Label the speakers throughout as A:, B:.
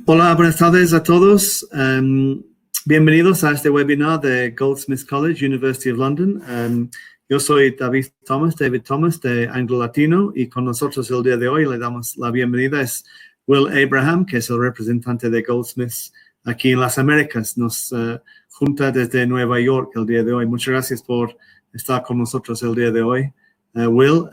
A: Hola, buenas tardes a todos. Bienvenidos a este webinar de Goldsmiths College, University of London. Yo soy David Thomas de Anglo Latino, y con nosotros el día de hoy le damos la bienvenida es Will Abraham, que es el representante de Goldsmiths aquí en las Américas. Nos junta desde Nueva York el día de hoy. Muchas gracias por estar con nosotros el día de hoy, Will.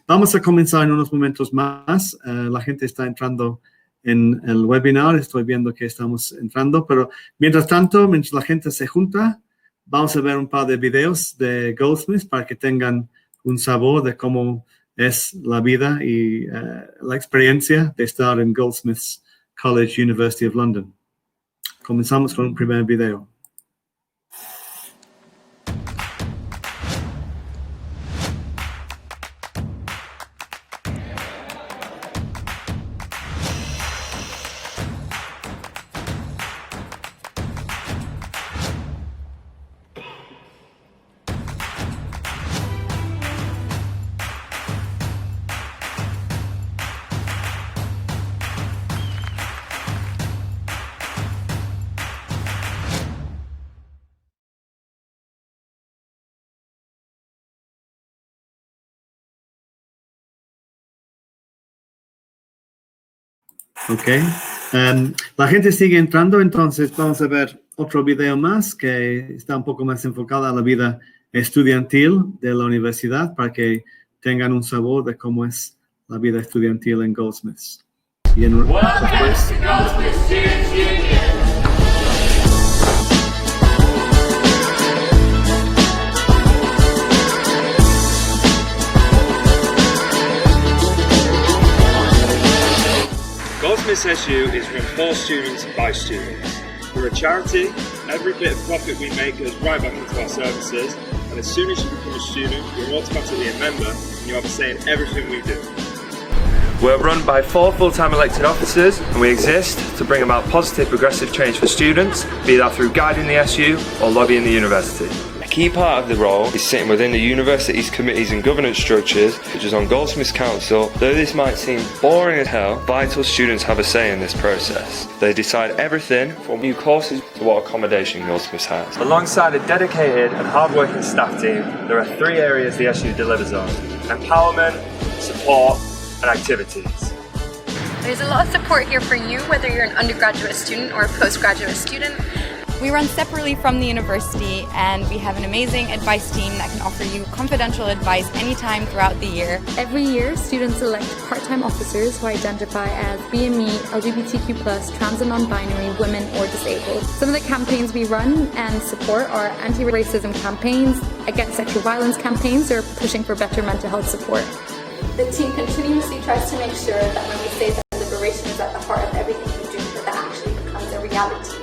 A: Vamos a comenzar en unos momentos más. La gente está entrando en el webinar, estoy viendo que estamos entrando, pero mientras tanto, mientras la gente se junta, vamos a ver un par de videos de Goldsmiths para que tengan un sabor de cómo es la vida y la experiencia de estar en Goldsmiths College, University of London. Comenzamos con un primer video. Ok, la gente sigue entrando, entonces vamos a ver otro video más que está un poco más enfocado a la vida estudiantil de la universidad para que tengan un sabor de cómo es la vida estudiantil en Goldsmiths. Y en después,
B: Goldsmiths SU is run for students by students. We're a charity. Every bit of profit we make goes right back into our services, and as soon as you become a student, you're automatically a member and you have a say in everything we do. We're run by 4 full-time elected officers, and we exist to bring about positive progressive change for students, be that through guiding the SU or lobbying the university. A key part of the role is sitting within the university's committees and governance structures, which is on Goldsmiths Council. Though this might seem boring as hell, vital students have a say in this process. They decide everything from new courses to what accommodation Goldsmiths has. Alongside a dedicated and hard-working staff team, there are 3 areas the SU delivers on: empowerment, support, and activities.
C: There's a lot of support here for you, whether you're an undergraduate student or a postgraduate student.
D: We run separately from the university, and we have an amazing advice team that can offer you confidential advice anytime throughout the year.
E: Every year, students elect part-time officers who identify as BME, LGBTQ+, trans and non-binary, women or disabled. Some of the campaigns we run and support are anti-racism campaigns, against sexual violence campaigns, or pushing for better mental health support.
F: The team continuously tries to make sure that when we say that liberation is at the heart of everything we do, that actually becomes a reality.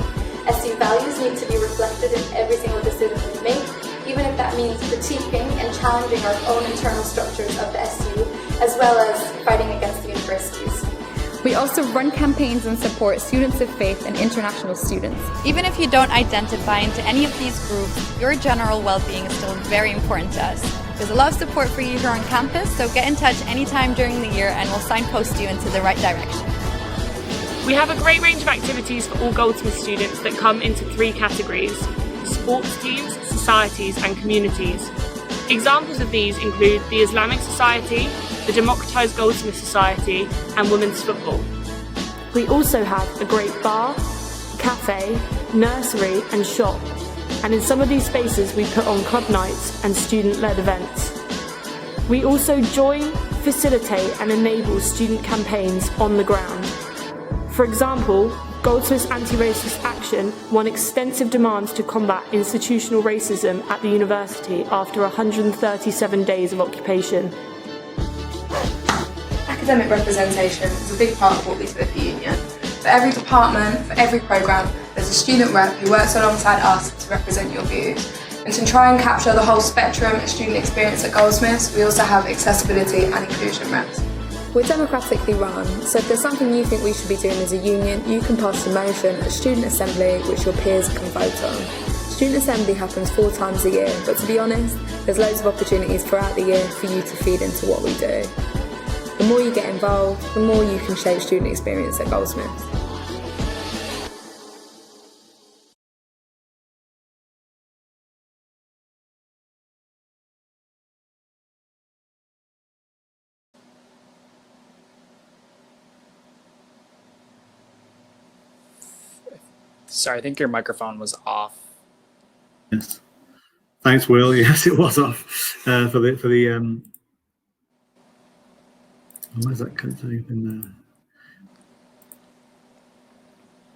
F: SU values need to be reflected in every single decision we make, even if that means critiquing and challenging our own internal structures of the SU, as well as fighting against the universities.
E: We also run campaigns and support students of faith and international students.
D: Even if you don't identify into any of these groups, your general well-being is still very important to us. There's a lot of support for you here on campus, so get in touch anytime during the year and we'll signpost you into the right direction.
G: We have a great range of activities for all Goldsmiths students that come into 3 categories: sports teams, societies and communities. Examples of these include the Islamic Society, the Democratised Goldsmith Society and women's football.
H: We also have a great bar, cafe, nursery and shop, and in some of these spaces we put on club nights and student-led events. We also join, facilitate and enable student campaigns on the ground. For example, Goldsmiths Anti-Racist Action won extensive demands to combat institutional racism at the university after 137 days of occupation.
I: Academic representation is a big part of what we do at the union. For every department, for every programme, there's a student rep who works alongside us to represent your views. And to try and capture the whole spectrum of student experience at Goldsmiths, we also have accessibility and inclusion reps.
E: We're democratically run, so if there's something you think we should be doing as a union, you can pass a motion at Student Assembly which your peers can vote on. Student Assembly happens 4 times a year, but to be honest, there's loads of opportunities throughout the year for you to feed into what we do. The more you get involved, the more you can shape student experience at Goldsmiths.
J: Sorry, I think your microphone was off.
A: Yes. Thanks, Will. Yes, it was off for the. Why is that in there?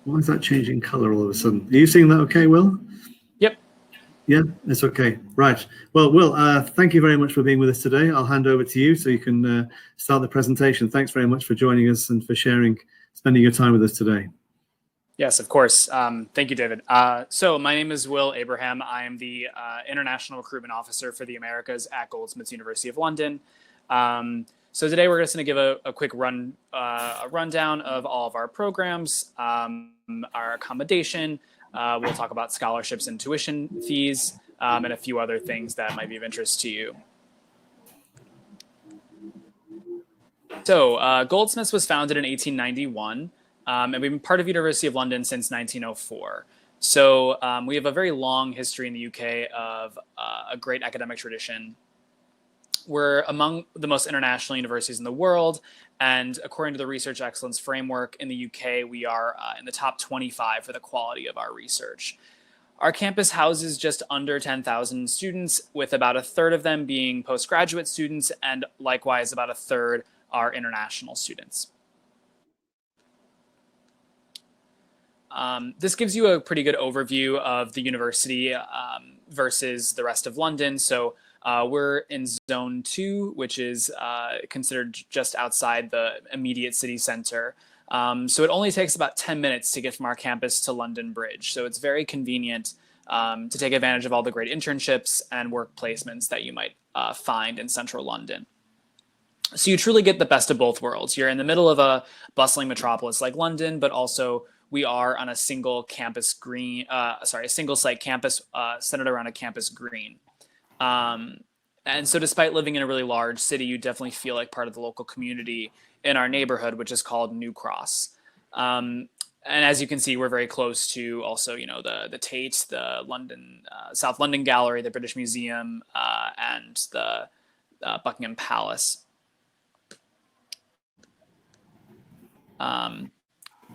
A: Why is that changing color all of a sudden? Are you seeing that okay, Will?
J: Yep.
A: Yeah, it's okay. Right. Well, Will, thank you very much for being with us today. I'll hand over to you so you can start the presentation. Thanks very much for joining us and for spending your time with us today.
J: Yes, of course. Thank you, David. So my name is Will Abraham. I am the International Recruitment Officer for the Americas at Goldsmiths, University of London. So today we're just going to give a quick rundown of all of our programs, our accommodation. We'll talk about scholarships and tuition fees, and a few other things that might be of interest to you. So Goldsmiths was founded in 1891. And we've been part of University of London since 1904. So we have a very long history in the UK of a great academic tradition. We're among the most international universities in the world. And according to the Research Excellence Framework in the UK, we are in the top 25 for the quality of our research. Our campus houses just under 10,000 students, with about a third of them being postgraduate students, and likewise about a third are international students. This gives you a pretty good overview of the university versus the rest of London. So we're in Zone 2, which is considered just outside the immediate city center. So it only takes about 10 minutes to get from our campus to London Bridge. So it's very convenient to take advantage of all the great internships and work placements that you might find in central London. So you truly get the best of both worlds. You're in the middle of a bustling metropolis like London, but also we are on a single campus green, a single site campus centered around a campus green. And so despite living in a really large city, you definitely feel like part of the local community in our neighborhood, which is called New Cross. And as you can see, we're very close to also, the Tate, the London, South London Gallery, the British Museum, and the Buckingham Palace.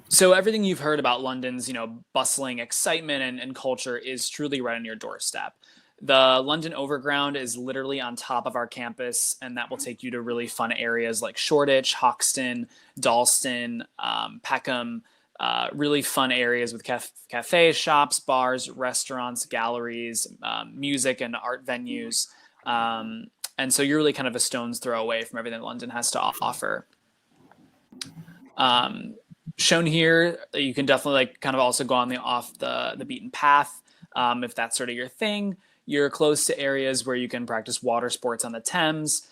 J: So everything you've heard about London's, bustling excitement and culture is truly right on your doorstep. The London Overground is literally on top of our campus, and that will take you to really fun areas like Shoreditch, Hoxton, Dalston, Peckham, really fun areas with cafes, shops, bars, restaurants, galleries, music and art venues. And so you're really kind of a stone's throw away from everything London has to offer. Shown here, you can definitely kind of also go on off the beaten path if that's sort of your thing. You're close to areas where you can practice water sports on the Thames,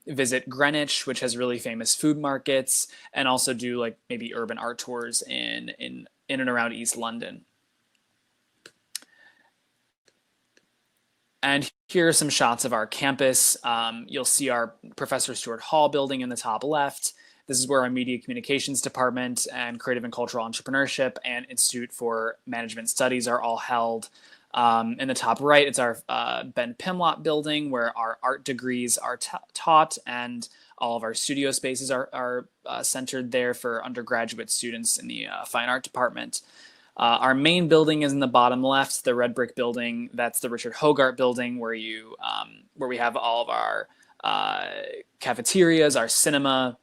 J: visit Greenwich, which has really famous food markets, and also do maybe urban art tours in and around East London. And here are some shots of our campus. You'll see our Professor Stuart Hall building in the top left. This is where our Media Communications Department and Creative and Cultural Entrepreneurship and Institute for Management Studies are all held. In the top right, it's our Ben Pimlott building, where our art degrees are taught, and all of our studio spaces are centered there for undergraduate students in the Fine Art Department. Our main building is in the bottom left, the red brick building. That's the Richard Hogarth building, where we have all of our cafeterias, our cinema,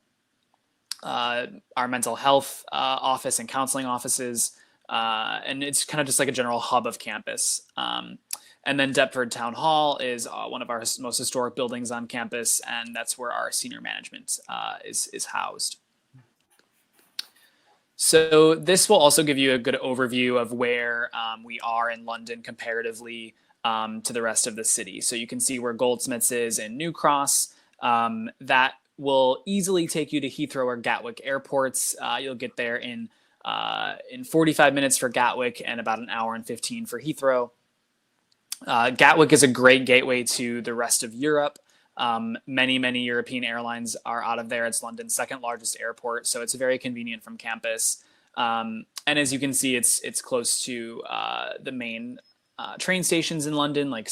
J: our mental health office and counseling offices, and it's kind of just like a general hub of campus. And then Deptford Town Hall is one of our most historic buildings on campus, and that's where our senior management is housed. So this will also give you a good overview of where we are in London comparatively to the rest of the city. So you can see where Goldsmiths is in New Cross. That will easily take you to Heathrow or Gatwick airports. You'll get there in 45 minutes for Gatwick and about an hour and 15 for Heathrow. Gatwick is a great gateway to the rest of Europe. Many European airlines are out of there. It's London's second largest airport, so it's very convenient from campus. And as you can see, it's close to the main train stations in London, like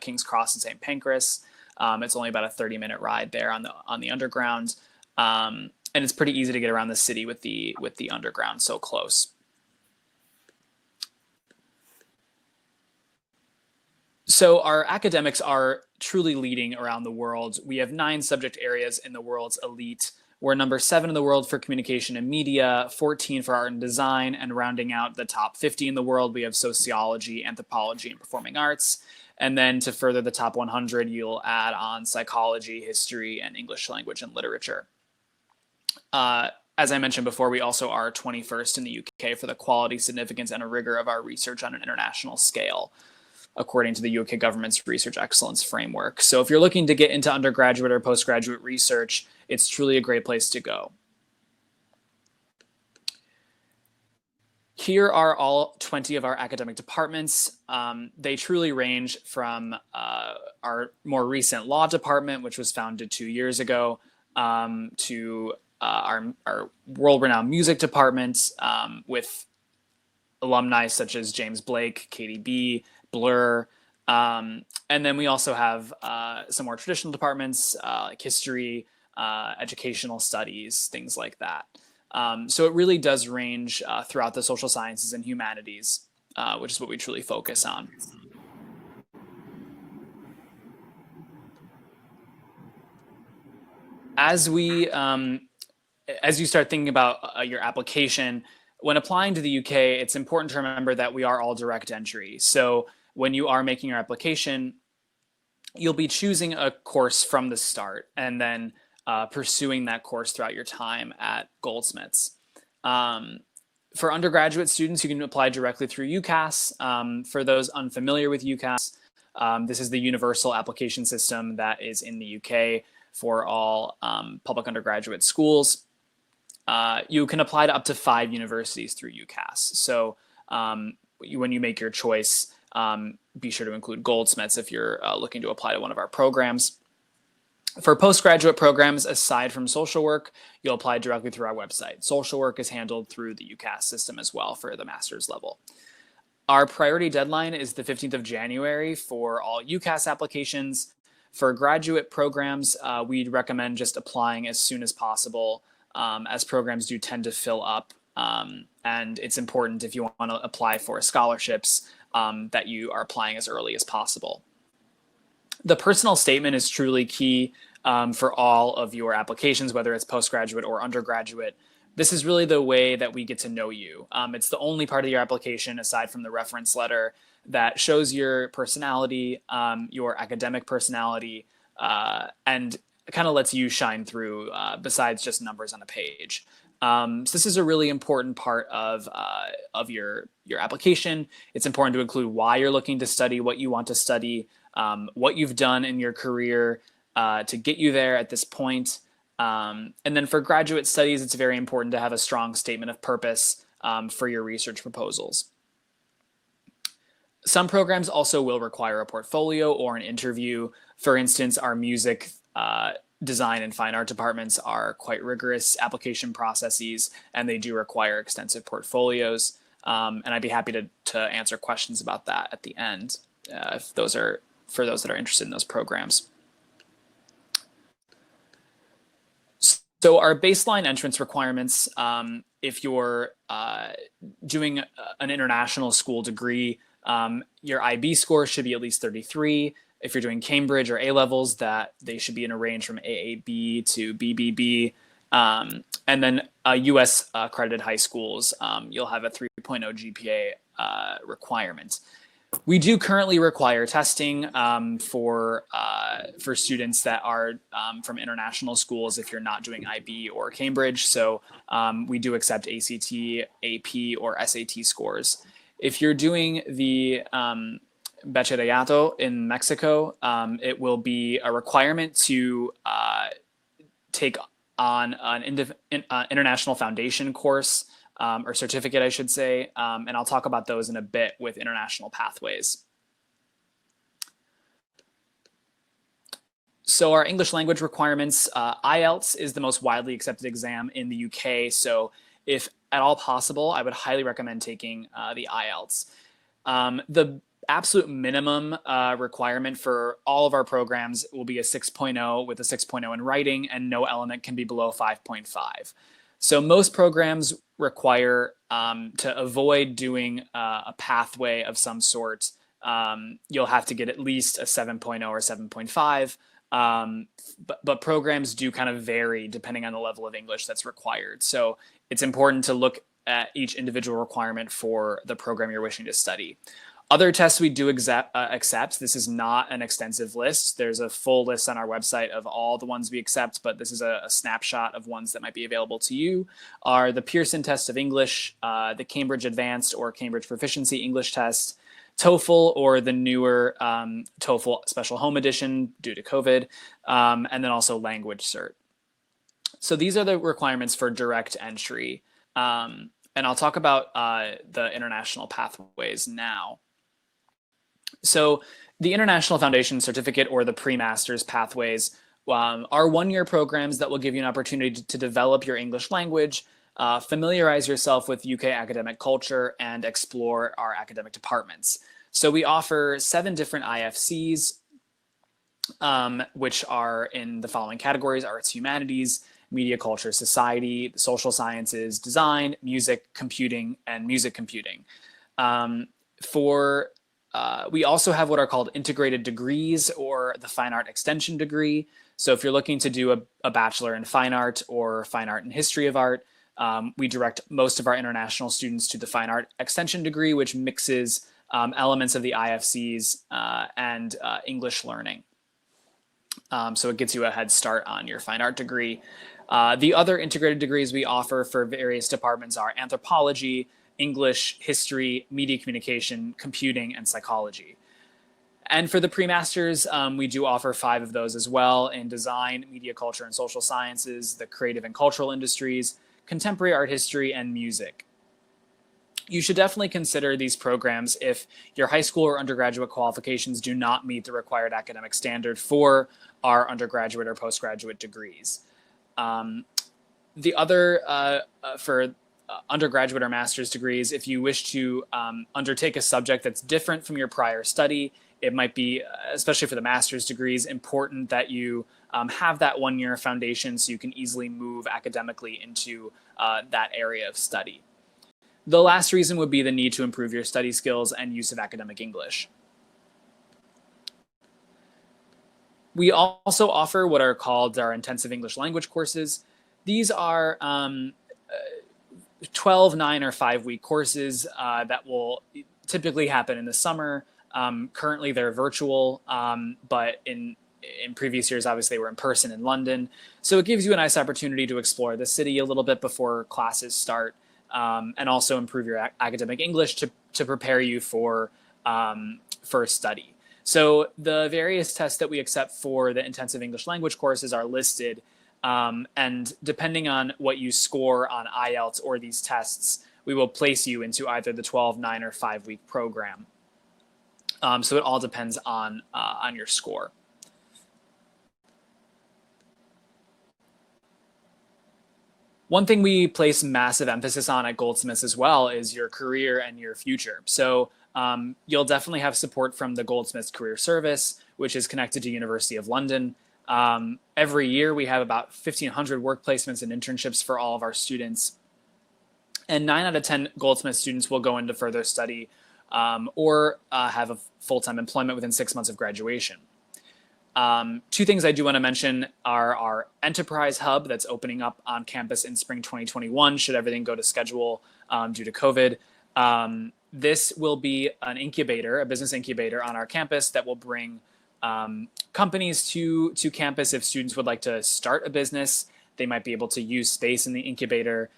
J: King's Cross and St. Pancras. It's only about a 30-minute ride there on the underground, and it's pretty easy to get around the city with the underground so close. So our academics are truly leading around the world. We have 9 subject areas in the world's elite. We're number 7 in the world for communication and media, 14 for art and design, and rounding out the top 50 in the world, we have sociology, anthropology, and performing arts. And then to further the top 100, you'll add on psychology, history, and English language and literature. As I mentioned before, we also are 21st in the UK for the quality, significance, and rigor of our research on an international scale, according to the UK government's Research Excellence Framework. So if you're looking to get into undergraduate or postgraduate research, it's truly a great place to go. Here are all 20 of our academic departments. They truly range from our more recent law department, which was founded 2 years ago, to our world-renowned music department with alumni such as James Blake, KDB, Blur, and then we also have some more traditional departments like history, educational studies, things like that. So it really does range throughout the social sciences and humanities, which is what we truly focus on. As you start thinking about your application, when applying to the UK, it's important to remember that we are all direct entry. So when you are making your application, you'll be choosing a course from the start and then pursuing that course throughout your time at Goldsmiths. For undergraduate students, you can apply directly through UCAS. For those unfamiliar with UCAS, this is the universal application system that is in the UK for all public undergraduate schools. You can apply to up to 5 universities through UCAS. So when you make your choice, be sure to include Goldsmiths if you're looking to apply to one of our programs. For postgraduate programs, aside from social work, you'll apply directly through our website. Social work is handled through the UCAS system as well for the master's level. Our priority deadline is the 15th of January for all UCAS applications. For graduate programs, we'd recommend just applying as soon as possible, as programs do tend to fill up. And it's important if you want to apply for scholarships that you are applying as early as possible. The personal statement is truly key for all of your applications, whether it's postgraduate or undergraduate. This is really the way that we get to know you. It's the only part of your application, aside from the reference letter, that shows your personality, your academic personality, and kind of lets you shine through besides just numbers on a page. So this is a really important part of your application. It's important to include why you're looking to study, what you want to study, what you've done in your career to get you there at this point. And then for graduate studies, it's very important to have a strong statement of purpose for your research proposals. Some programs also will require a portfolio or an interview. For instance, our music, design, and fine art departments are quite rigorous application processes, and they do require extensive portfolios. And I'd be happy to answer questions about that at the end, if those are for those that are interested in those programs. So our baseline entrance requirements, if you're doing an international school degree, your IB score should be at least 33. If you're doing Cambridge or A-levels, that they should be in a range from AAB to BBB. And then US accredited high schools, you'll have a 3.0 GPA requirement. We do currently require testing for students that are from international schools if you're not doing IB or Cambridge. So we do accept ACT, AP, or SAT scores. If you're doing the bachillerato in Mexico, it will be a requirement to take on an international foundation course, or certificate, I should say, and I'll talk about those in a bit with international pathways. So our English language requirements, IELTS is the most widely accepted exam in the UK, so if at all possible, I would highly recommend taking the IELTS. The absolute minimum requirement for all of our programs will be a 6.0 with a 6.0 in writing, and no element can be below 5.5. So most programs require to avoid doing a pathway of some sort you'll have to get at least a 7.0 or 7.5. But programs do kind of vary depending on the level of English that's required. So it's important to look at each individual requirement for the program you're wishing to study. Other tests we do accept. This is not an extensive list. There's a full list on our website of all the ones we accept, but this is a snapshot of ones that might be available to you. Are the Pearson Test of English, the Cambridge Advanced or Cambridge Proficiency English Test, TOEFL or the newer TOEFL Special Home Edition due to COVID, and then also Language Cert. So these are the requirements for direct entry. And I'll talk about the international pathways now. So the International Foundation Certificate or the pre-master's pathways are one-year programs that will give you an opportunity to develop your English language, familiarize yourself with UK academic culture, and explore our academic departments. So we offer 7 different IFCs, which are in the following categories: arts, humanities, media, culture, society, social sciences, design, music, computing, and music computing. We also have what are called integrated degrees or the fine art extension degree. So if you're looking to do a bachelor in fine art or fine art and history of art, we direct most of our international students to the fine art extension degree, which mixes elements of the IFCs and English learning. So it gets you a head start on your fine art degree. The other integrated degrees we offer for various departments are anthropology, English, history, media communication, computing, and psychology. And for the pre-masters, we do offer 5 of those as well in design, media, culture, and social sciences, the creative and cultural industries, contemporary art history, and music. You should definitely consider these programs if your high school or undergraduate qualifications do not meet the required academic standard for our undergraduate or postgraduate degrees. The other, for undergraduate or master's degrees, if you wish to undertake a subject that's different from your prior study, it might be, especially for the master's degrees, important that you have that 1-year foundation so you can easily move academically into that area of study. The last reason would be the need to improve your study skills and use of academic English. We also offer what are called our intensive English language courses. These are 12, 9, or 5-week courses that will typically happen in the summer. Currently they're virtual, but in previous years, obviously, they were in person in London. So it gives you a nice opportunity to explore the city a little bit before classes start, and also improve your academic English to prepare you for study. So the various tests that we accept for the intensive English language courses are listed, and depending on what you score on IELTS or these tests, we will place you into either the 12, 9, or 5-week program. So it all depends on your score. One thing we place massive emphasis on at Goldsmiths as well is your career and your future. So you'll definitely have support from the Goldsmiths Career Service, which is connected to University of London. Every year we have about 1,500 work placements and internships for all of our students. And 9 out of 10 Goldsmiths students will go into further study or have a full-time employment within 6 months of graduation. 2 things I do want to mention are our Enterprise Hub that's opening up on campus in spring 2021, should everything go to schedule due to COVID. This will be an incubator, a business incubator on our campus that will bring companies to campus. If students would like to start a business, they might be able to use space in the incubator.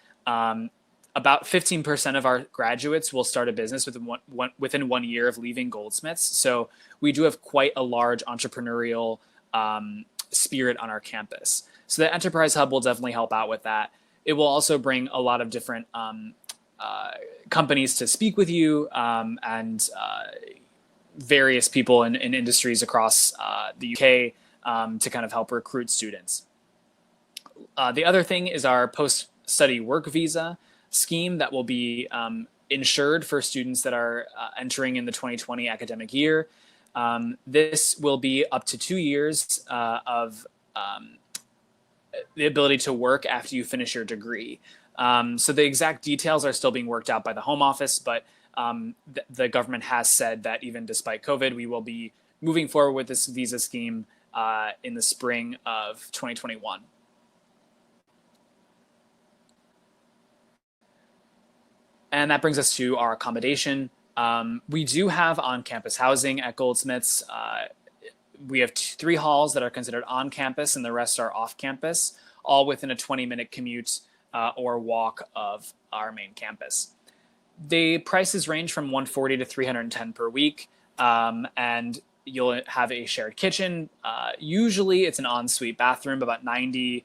J: About 15% of our graduates will start a business within 1 year of leaving Goldsmiths. So we do have quite a large entrepreneurial spirit on our campus. So the Enterprise Hub will definitely help out with that. It will also bring a lot of different companies to speak with you and various people in industries across the UK to kind of help recruit students. The other thing is our post-study work visa scheme that will be insured for students that are entering in the 2020 academic year. This will be up to 2 years of the ability to work after you finish your degree. So the exact details are still being worked out by the Home Office, but the government has said that even despite COVID, we will be moving forward with this visa scheme in the spring of 2021. And that brings us to our accommodation. We do have on-campus housing at Goldsmiths. We have 3 halls that are considered on campus and the rest are off campus, all within a 20-minute commute or walk of our main campus. The prices range from $140 to $310 per week, and you'll have a shared kitchen. Usually it's an ensuite bathroom. About 92%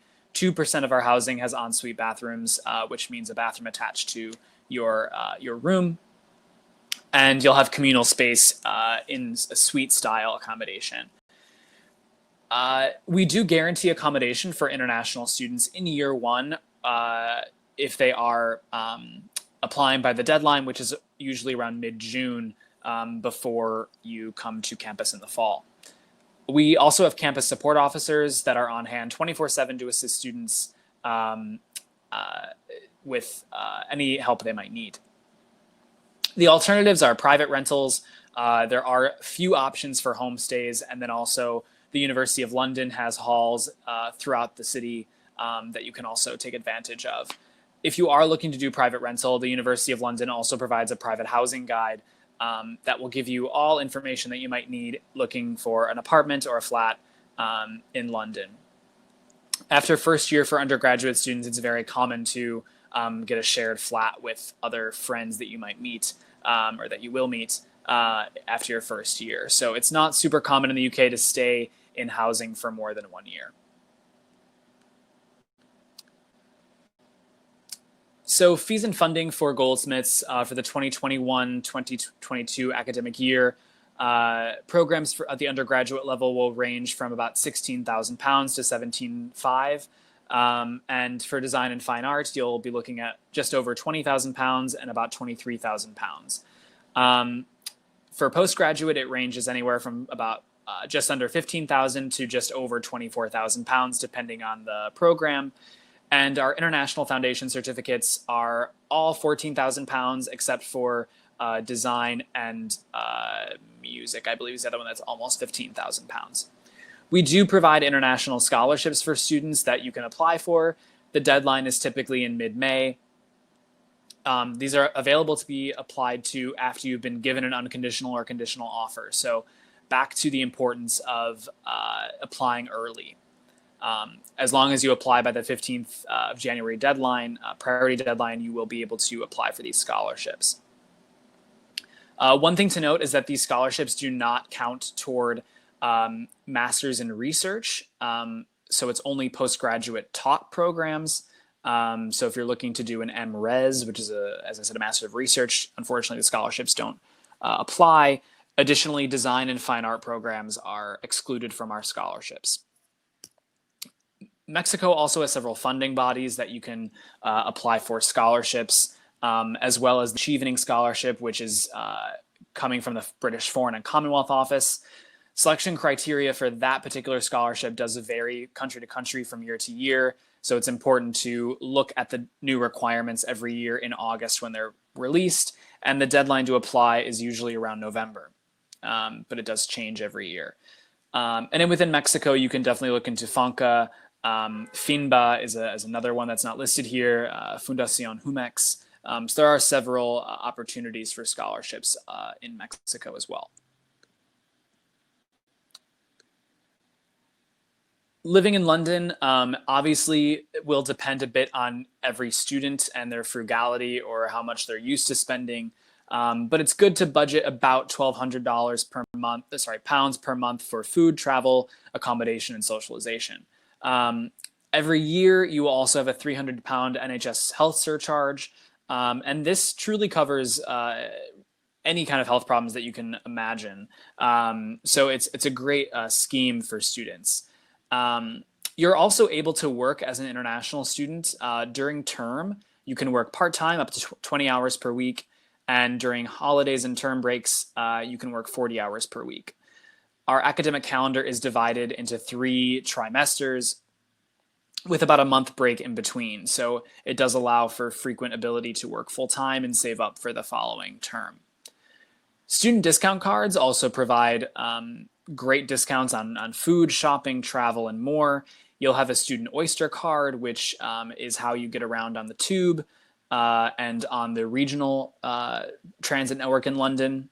J: of our housing has ensuite bathrooms, which means a bathroom attached to your room. And you'll have communal space in a suite style accommodation. We do guarantee accommodation for international students in year 1 if they are applying by the deadline, which is usually around mid-June before you come to campus in the fall. We also have campus support officers that are on hand 24/7 to assist students with any help they might need. The alternatives are private rentals. There are few options for homestays, and then also the University of London has halls throughout the city that you can also take advantage of. If you are looking to do private rental, the University of London also provides a private housing guide that will give you all information that you might need looking for an apartment or a flat in London. After first year for undergraduate students, it's very common to get a shared flat with other friends that you might meet or that you will meet after your first year. So it's not super common in the UK to stay in housing for more than 1 year. So fees and funding for Goldsmiths for the 2021-2022 academic year, programs at the undergraduate level will range from about £16,000 to £17,500. And for design and fine arts, you'll be looking at just over £20,000 and about £23,000. For postgraduate, it ranges anywhere from about just under £15,000 to just over £24,000, depending on the program. And our international foundation certificates are all £14,000, except for design and music, I believe is the other one that's almost £15,000. We do provide international scholarships for students that you can apply for. The deadline is typically in mid-May. These are available to be applied to after you've been given an unconditional or conditional offer. So back to the importance of applying early. As long as you apply by the 15th of January deadline, priority deadline, you will be able to apply for these scholarships. One thing to note is that these scholarships do not count toward master's in research. So it's only postgraduate taught programs. So if you're looking to do an MRes, which is, as I said, a master of research, unfortunately the scholarships don't apply. Additionally, design and fine art programs are excluded from our scholarships. Mexico also has several funding bodies that you can apply for scholarships, as well as the Achieving Scholarship, which is coming from the British Foreign and Commonwealth Office. Selection criteria for that particular scholarship does vary country to country from year to year. So it's important to look at the new requirements every year in August when they're released. And the deadline to apply is usually around November, but it does change every year. And then within Mexico, you can definitely look into FONCA. FINBA is another one that's not listed here, Fundación Jumex. So there are several opportunities for scholarships in Mexico as well. Living in London, obviously, it will depend a bit on every student and their frugality or how much they're used to spending. But it's good to budget about £1,200 per month, pounds per month for food, travel, accommodation, and socialization. Every year, you will also have a £300 NHS health surcharge. And this truly covers any kind of health problems that you can imagine. So it's a great scheme for students. You're also able to work as an international student during term. You can work part-time up to 20 hours per week. And during holidays and term breaks, you can work 40 hours per week. Our academic calendar is divided into 3 trimesters with about a month break in between. So it does allow for frequent ability to work full-time and save up for the following term. Student discount cards also provide great discounts on food, shopping, travel, and more. You'll have a student Oyster card, which is how you get around on the tube and on the regional transit network in London.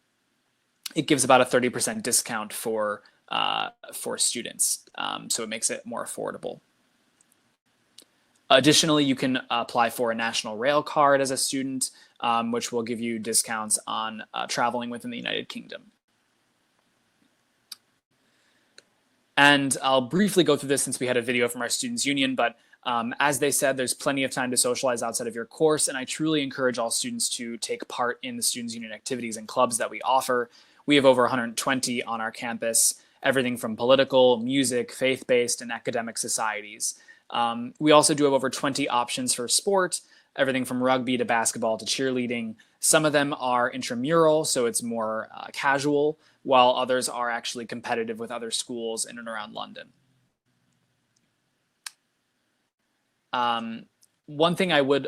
J: It gives about a 30% discount for students, so it makes it more affordable. Additionally, you can apply for a national rail card as a student, which will give you discounts on traveling within the United Kingdom. And I'll briefly go through this since we had a video from our Students' Union, but as they said, there's plenty of time to socialize outside of your course, and I truly encourage all students to take part in the Students' Union activities and clubs that we offer. We have over 120 on our campus, everything from political, music, faith-based, and academic societies. We also do have over 20 options for sport, everything from rugby to basketball to cheerleading. Some of them are intramural, so it's more casual, while others are actually competitive with other schools in and around London. One thing I would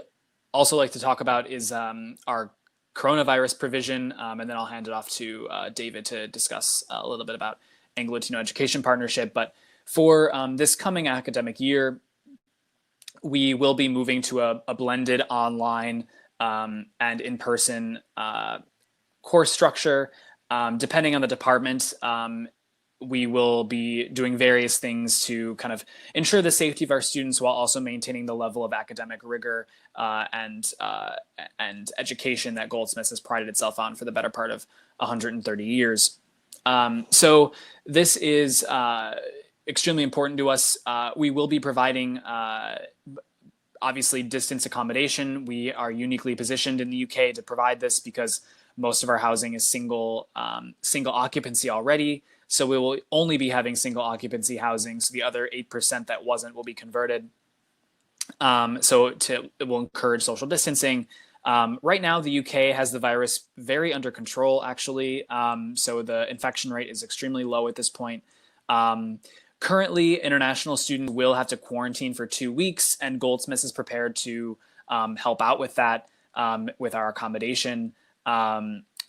J: also like to talk about is our coronavirus provision, and then I'll hand it off to David to discuss a little bit about Anglo-Latino Education Partnership. But for this coming academic year, we will be moving to a blended online and in-person course structure. Depending on the department, we will be doing various things to kind of ensure the safety of our students while also maintaining the level of academic rigor and education that Goldsmiths has prided itself on for the better part of 130 years. So this is extremely important to us. We will be providing obviously distance accommodation. We are uniquely positioned in the UK to provide this because most of our housing is single occupancy already. So we will only be having single occupancy housing. So the other 8% that wasn't will be converted. So it will encourage social distancing. Right now, the UK has the virus very under control, actually. So the infection rate is extremely low at this point. Currently, international students will have to quarantine for 2 weeks, and Goldsmiths is prepared to help out with that with our accommodation.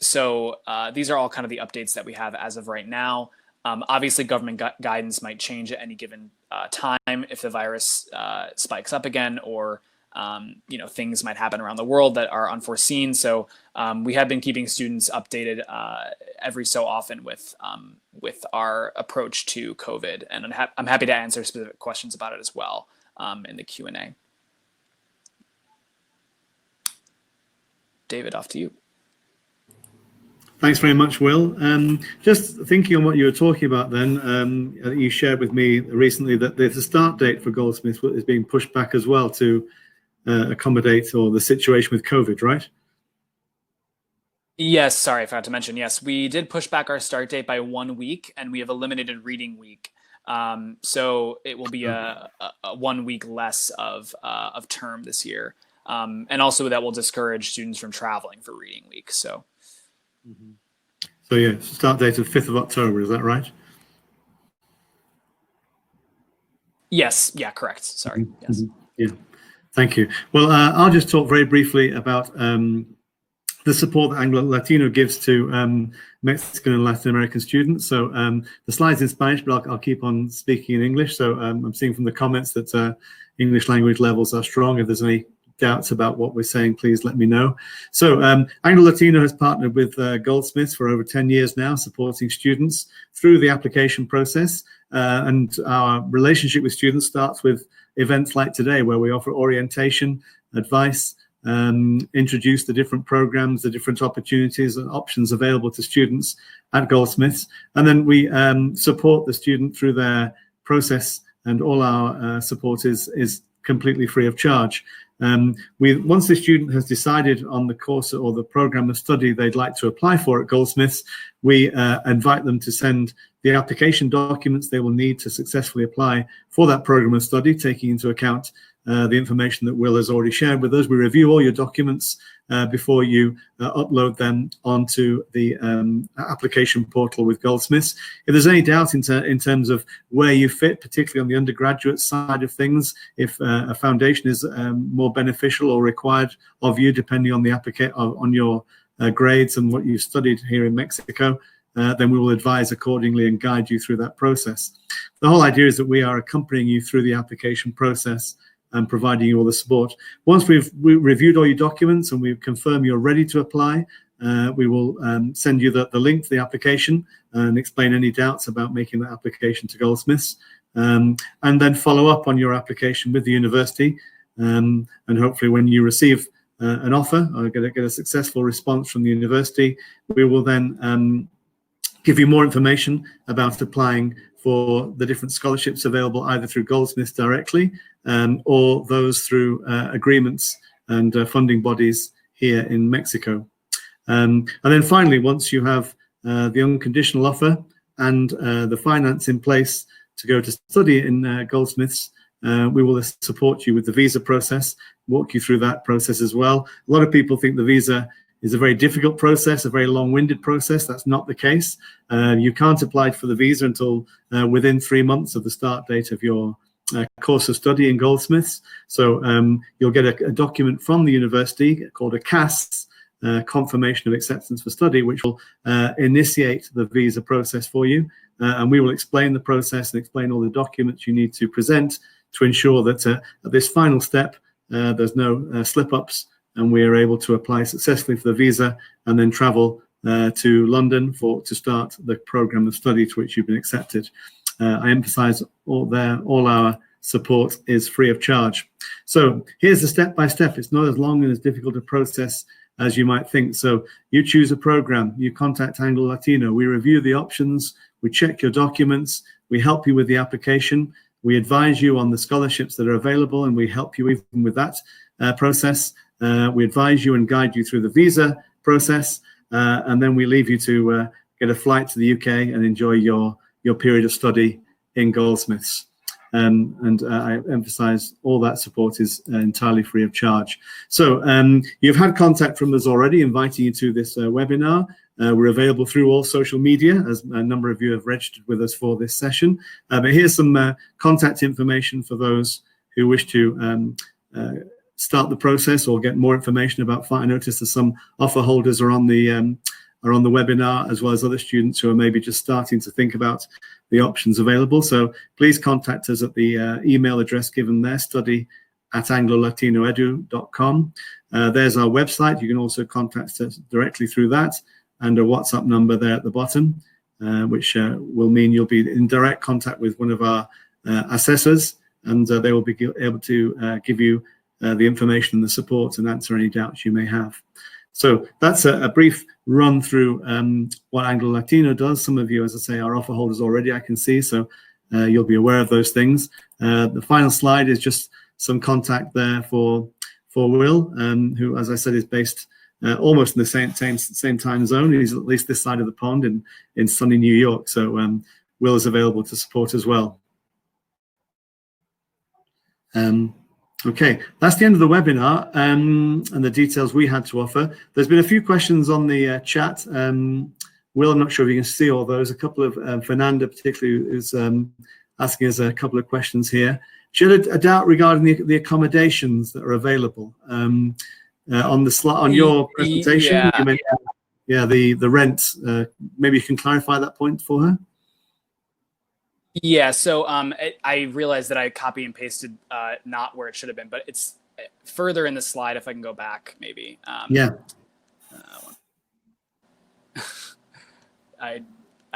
J: So these are all kind of the updates that we have as of right now. Obviously, government guidance might change at any given time if the virus spikes up again, or things might happen around the world that are unforeseen. So we have been keeping students updated every so often with our approach to COVID, and I'm happy to answer specific questions about it as well in the Q&A. David, off to you.
A: Thanks very much, Will. Just thinking on what you were talking about then, you shared with me recently that the start date for Goldsmiths is being pushed back as well to accommodate the situation with COVID, right?
J: Yes, sorry, I forgot to mention. Yes, we did push back our start date by 1 week, and we have eliminated reading week. So it will be a 1 week less of term this year. And also that will discourage students from traveling for reading week. So.
A: Mm-hmm. So yeah, start date of 5th of October, is that right?
J: Yes, yeah, correct. Sorry.
A: Mm-hmm.
J: Yes.
A: Yeah, thank you. Well, I'll just talk very briefly about the support that Anglo-Latino gives to Mexican and Latin American students. So the slide's in Spanish, but I'll keep on speaking in English. So I'm seeing from the comments that English language levels are strong. If there's any doubts about what we're saying, please let me know. So Anglo-Latino has partnered with Goldsmiths for over 10 years now, supporting students through the application process. And our relationship with students starts with events like today, where we offer orientation, advice, introduce the different programs, the different opportunities and options available to students at Goldsmiths. And then we support the student through their process, and all our support is completely free of charge. Once the student has decided on the course or the program of study they'd like to apply for at Goldsmiths, we invite them to send the application documents they will need to successfully apply for that program of study, taking into account the information that Will has already shared with us. We review all your documents before you upload them onto the application portal with Goldsmiths. If there's any doubt in terms of where you fit, particularly on the undergraduate side of things, if a foundation is more beneficial or required of you, depending on the on your grades and what you studied here in Mexico, then we will advise accordingly and guide you through that process. The whole idea is that we are accompanying you through the application process and providing you all the support. Once we've reviewed all your documents and we confirm you're ready to apply, we will send you the link to the application and explain any doubts about making that application to Goldsmiths, and then follow up on your application with the university. And hopefully when you receive an offer or get a successful response from the university, we will then give you more information about applying for the different scholarships available either through Goldsmiths directly or those through agreements and funding bodies here in Mexico. And then finally, once you have the unconditional offer and the finance in place to go to study in Goldsmiths, we will support you with the visa process, walk you through that process as well. A lot of people think the visa is a very difficult process, a very long-winded process. That's not the case. You can't apply for the visa until within 3 months of the start date of your course of study in Goldsmiths. So you'll get a document from the university called a CAS, confirmation of acceptance for study, which will initiate the visa process for you. And we will explain the process and explain all the documents you need to present to ensure that at this final step, there's no slip-ups, and we are able to apply successfully for the visa and then travel to London to start the program of study to which you've been accepted. I emphasize all our support is free of charge. So here's the step-by-step. It's not as long and as difficult a process as you might think. So you choose a program, you contact Anglo Latino, we review the options, we check your documents, we help you with the application, we advise you on the scholarships that are available, and we help you even with that process. We advise you and guide you through the visa process, and then we leave you to get a flight to the UK and enjoy your period of study in Goldsmiths. And I emphasize all that support is entirely free of charge. So you've had contact from us already, inviting you to this webinar. We're available through all social media, as a number of you have registered with us for this session. But here's some contact information for those who wish to start the process or get more information about I notice that some offer holders are on the webinar, as well as other students who are maybe just starting to think about the options available. So please contact us at the email address given there, study@anglolatinoedu.com. There's our website. You can also contact us directly through that, and a WhatsApp number there at the bottom, which will mean you'll be in direct contact with one of our assessors, and they will be able to give you the information and the support and answer any doubts you may have. So that's a brief run through what Anglo Latino does. Some of you, as I say, are offer holders already, I can see, so you'll be aware of those things. The final slide is just some contact there for Will, who, as I said, is based almost in the same time zone. He's at least this side of the pond in sunny New York, so Will is available to support as well. Okay, that's the end of the webinar and the details we had to offer. There's been a few questions on the chat. Will, I'm not sure if you can see all those. A couple of, Fernanda particularly is asking us a couple of questions here. She had a doubt regarding the accommodations that are available. On the slide, on your presentation,
J: yeah.
A: you mentioned the rent. Maybe you can clarify that point for her?
J: Yeah, so I realized that I copy and pasted not where it should have been, but it's further in the slide if I can go back, maybe.
A: Yeah.
J: I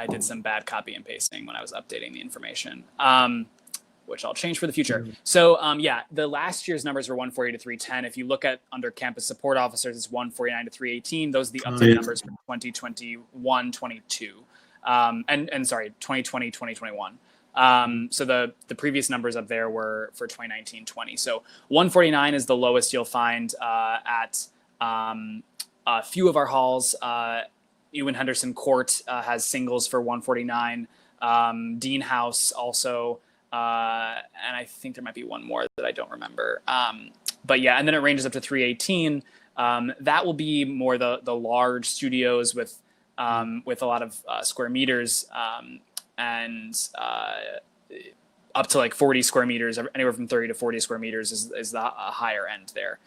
J: did some bad copy and pasting when I was updating the information, which I'll change for the future. So yeah, the last year's numbers were 140 to 310. If you look at under campus support officers, it's 149 to 318. Those are the updated numbers for 2021, 22. And sorry, 2020, 2021. So the previous numbers up there were for 2019, 20. So 149 is the lowest you'll find at a few of our halls. Ewan Henderson Court has singles for 149. Dean House also, and I think there might be one more that I don't remember. But yeah, and then it ranges up to 318. That will be more the large studios with a lot of square meters, and up to like 40 square meters, anywhere from 30 to 40 square meters is the higher end there.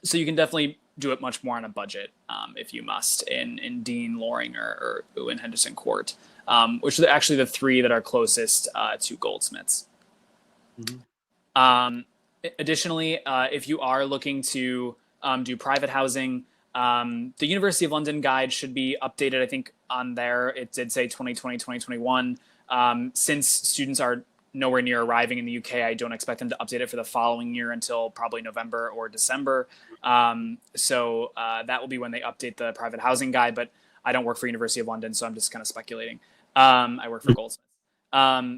J: So you can definitely do it much more on a budget if you must in Dean, Loring, or in Henderson Court, which are actually the three that are closest to Goldsmiths. Mm-hmm. Additionally, if you are looking to do private housing, the University of London guide should be updated. I think on there it did say 2020, 2021. Since students are nowhere near arriving in the UK, I don't expect them to update it for the following year until probably November or December. So that will be when they update the private housing guide, but I don't work for University of London, so I'm just kind of speculating. I work for Goldsmiths.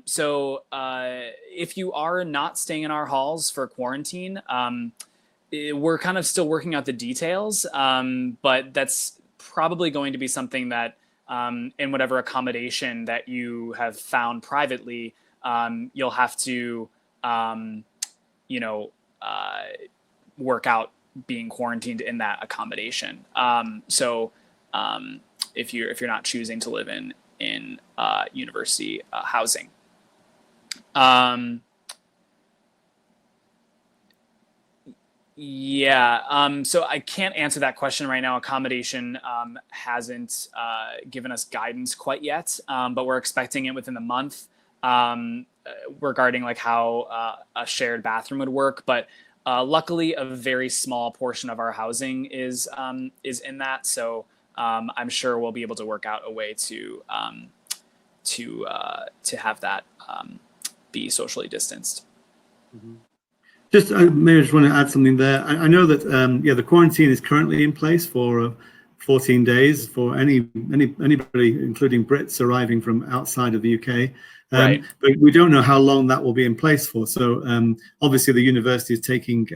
J: So if you are not staying in our halls for quarantine, we're kind of still working out the details, but that's probably going to be something that in whatever accommodation that you have found privately, you'll have to, work out being quarantined in that accommodation. So if you're not choosing to live in university housing. So I can't answer that question right now. Accommodation hasn't given us guidance quite yet, but we're expecting it within the month regarding like how a shared bathroom would work. But luckily, a very small portion of our housing is in that, so I'm sure we'll be able to work out a way to have that be socially distanced.
A: Mm-hmm. Just maybe I just want to add something there. I know that the quarantine is currently in place for 14 days for anybody, including Brits arriving from outside of the UK. Right. But we don't know how long that will be in place for. So obviously the university is taking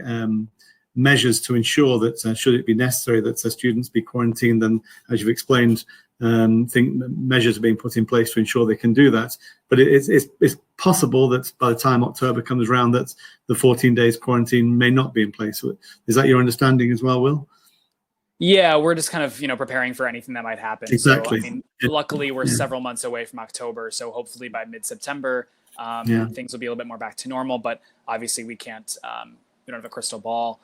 A: measures to ensure that should it be necessary that students be quarantined, then as you've explained, think measures are being put in place to ensure they can do that. But it's possible that by the time October comes around that the 14 days quarantine may not be in place. Is that your understanding as well, Will?
J: Yeah, we're just kind of, preparing for anything that might happen.
A: Exactly.
J: So, luckily we're several months away from October. So hopefully by mid-September, things will be a little bit more back to normal, but obviously we can't, we don't have a crystal ball.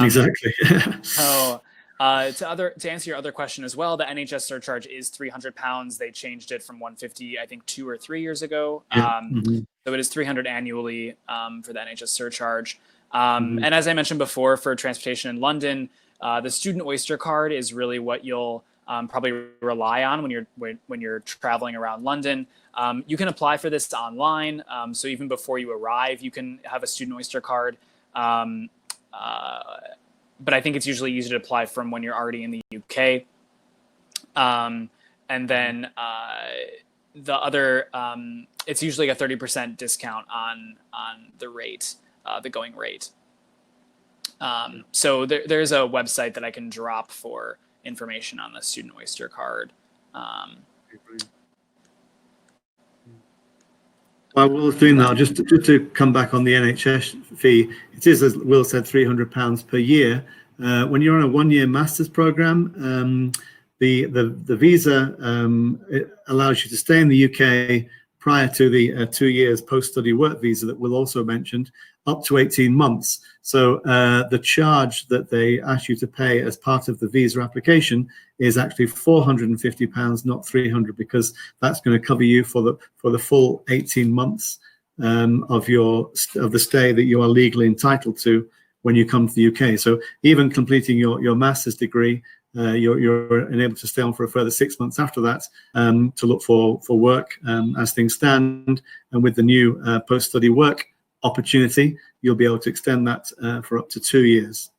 A: Exactly.
J: So to answer your other question as well, the NHS surcharge is £300. They changed it from £150, I think 2 or 3 years ago. So it is £300 annually for the NHS surcharge. And as I mentioned before, for transportation in London, the Student Oyster Card is really what you'll probably rely on when you're traveling around London. You can apply for this online. So even before you arrive, you can have a Student Oyster Card. But I think it's usually easier to apply from when you're already in the UK. And then the other, it's usually a 30% discount on the rate, the going rate. So there's a website that I can drop for information on the Student Oyster Card.
A: While Will's doing that, just to come back on the NHS fee, it is, as Will said, £300 per year. When you're on a one-year master's program, the visa it allows you to stay in the UK prior to the 2 years post-study work visa that Will also mentioned, up to 18 months. So the charge that they ask you to pay as part of the visa application is actually £450, not £300, because that's going to cover you for the full 18 months of the stay that you are legally entitled to when you come to the UK. So even completing your master's degree, you're enabled to stay on for a further 6 months after that to look for work as things stand. And with the new post-study work opportunity, you'll be able to extend that for up to 2 years.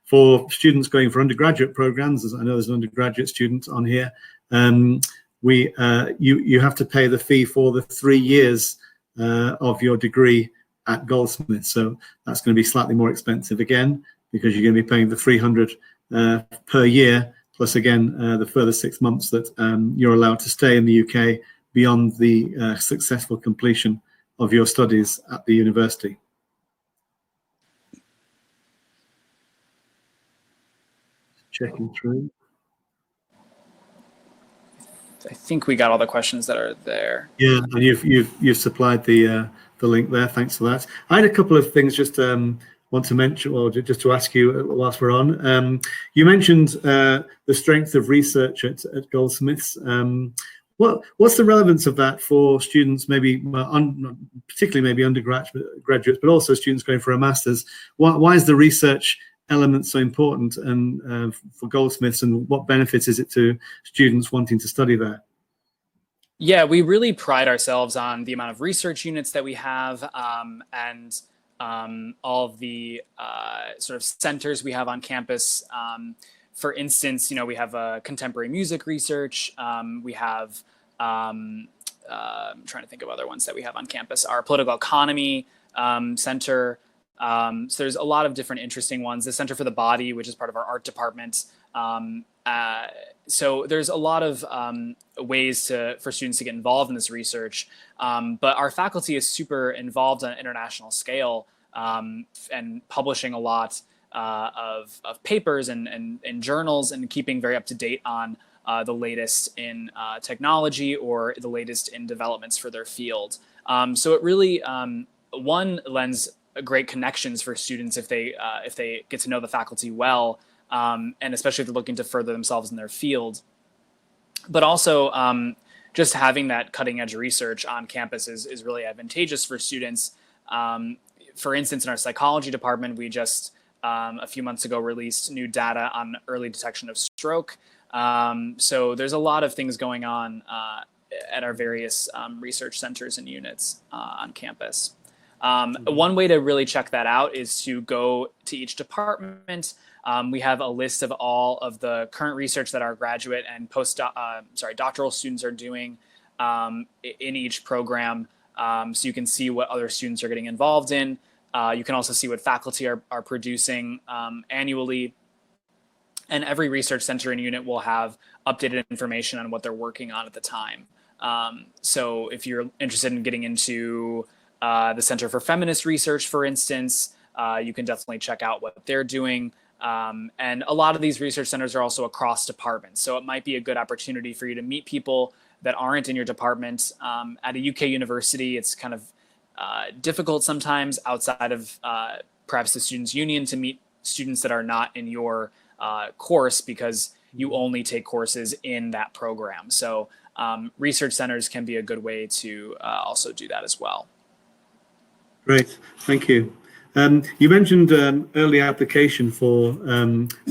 A: For students going for undergraduate programs, as I know there's an undergraduate student on here, you have to pay the fee for the 3 years of your degree at Goldsmiths. So that's going to be slightly more expensive again, because you're going to be paying the £300 per year, plus again the further 6 months that you're allowed to stay in the UK beyond the successful completion of your studies at the university. Checking through.
J: I think we got all the questions that are there.
A: Yeah, and you've supplied the link there. Thanks for that. I had a couple of things just want to mention, or just to ask you whilst we're on. You mentioned the strength of research at Goldsmiths. What's the relevance of that for students, maybe particularly maybe undergraduates, but also students going for a master's? Why is the research element so important and for Goldsmiths, and what benefits is it to students wanting to study there?
J: Yeah, we really pride ourselves on the amount of research units that we have, and all of the sort of centers we have on campus. For instance, we have contemporary music research. We have, I'm trying to think of other ones that we have on campus. Our political economy center. So there's a lot of different interesting ones. The Center for the Body, which is part of our art department. So there's a lot of ways for students to get involved in this research. But our faculty is super involved on an international scale, and publishing a lot of papers and journals, and keeping very up to date on the latest in technology or the latest in developments for their field. So it really, one, lends great connections for students if they get to know the faculty well, and especially if they're looking to further themselves in their field. But also, just having that cutting edge research on campus is really advantageous for students. For instance, in our psychology department, we just a few months ago released new data on early detection of stroke. So there's a lot of things going on at our various research centers and units on campus. One way to really check that out is to go to each department. We have a list of all of the current research that our graduate and doctoral students are doing in each program. So you can see what other students are getting involved in. You can also see what faculty are producing annually. And every research center and unit will have updated information on what they're working on at the time. So if you're interested in getting into the Center for Feminist Research, for instance, you can definitely check out what they're doing. And a lot of these research centers are also across departments. So it might be a good opportunity for you to meet people that aren't in your department. At a UK university, it's kind of difficult sometimes outside of perhaps the Students' Union to meet students that are not in your course, because you only take courses in that program. So research centers can be a good way to also do that as well.
A: Great, thank you. You mentioned early application for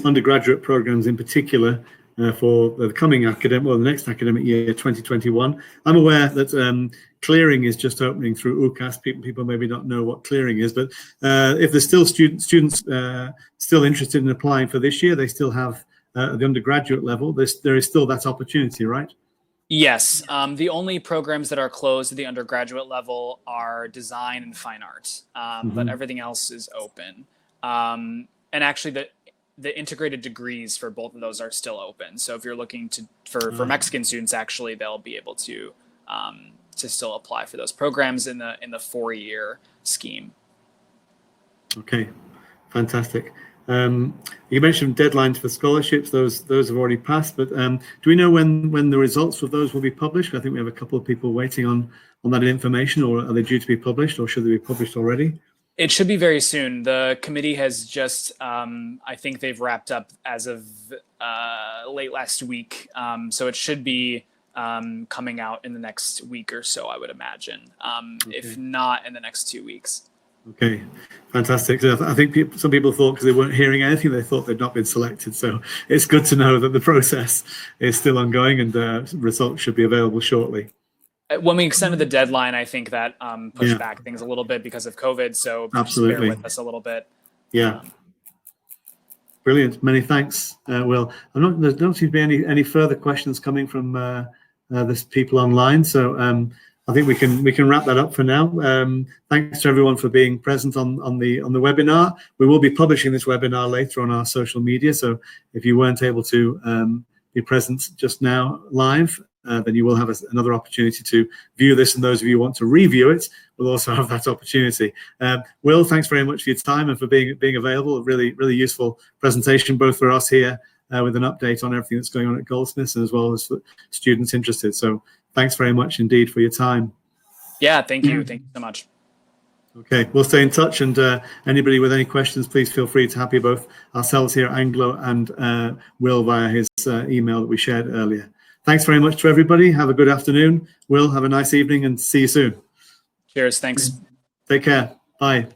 A: undergraduate programs in particular for the coming the next academic year, 2021. I'm aware that clearing is just opening through UCAS. People maybe not know what clearing is, but if there's still students still interested in applying for this year, they still have at the undergraduate level, there is still that opportunity, right?
J: Yes. The only programs that are closed at the undergraduate level are design and fine art, but everything else is open. And actually, the integrated degrees for both of those are still open. So if you're looking for Mexican students, actually, they'll be able to still apply for those programs in the 4-year scheme. Okay,
A: fantastic. You mentioned deadlines for scholarships; those have already passed. But do we know when the results of those will be published? I think we have a couple of people waiting on that information, or are they due to be published, or should they be published already?
J: It should be very soon. The committee has just, I think they've wrapped up as of late last week. So it should be coming out in the next week or so, I would imagine, if not in the next 2 weeks.
A: Okay, fantastic. So I think some people thought because they weren't hearing anything, they thought they'd not been selected. So it's good to know that the process is still ongoing and results should be available shortly.
J: When we extended the deadline, I think that pushed back things a little bit because of COVID. So
A: absolutely,
J: bear with us a little bit.
A: Yeah. Brilliant. Many thanks, Will. There don't seem to be any further questions coming from the people online. So I think we can wrap that up for now. Thanks to everyone for being present on the webinar. We will be publishing this webinar later on our social media. So if you weren't able to be present just now live, then you will have another opportunity to view this. And those of you who want to review it will also have that opportunity. Will, thanks very much for your time and for being available. A really, really useful presentation, both for us here with an update on everything that's going on at Goldsmiths, and as well as for students interested. So thanks very much indeed for your time.
J: Yeah, thank you. Thank you so much.
A: Okay, we'll stay in touch, and anybody with any questions, please feel free to happy both ourselves here, Anglo, and Will via his email that we shared earlier. Thanks very much to everybody. Have a good afternoon. Will, have a nice evening, and see you soon.
J: Cheers. Thanks.
A: Take care. Bye.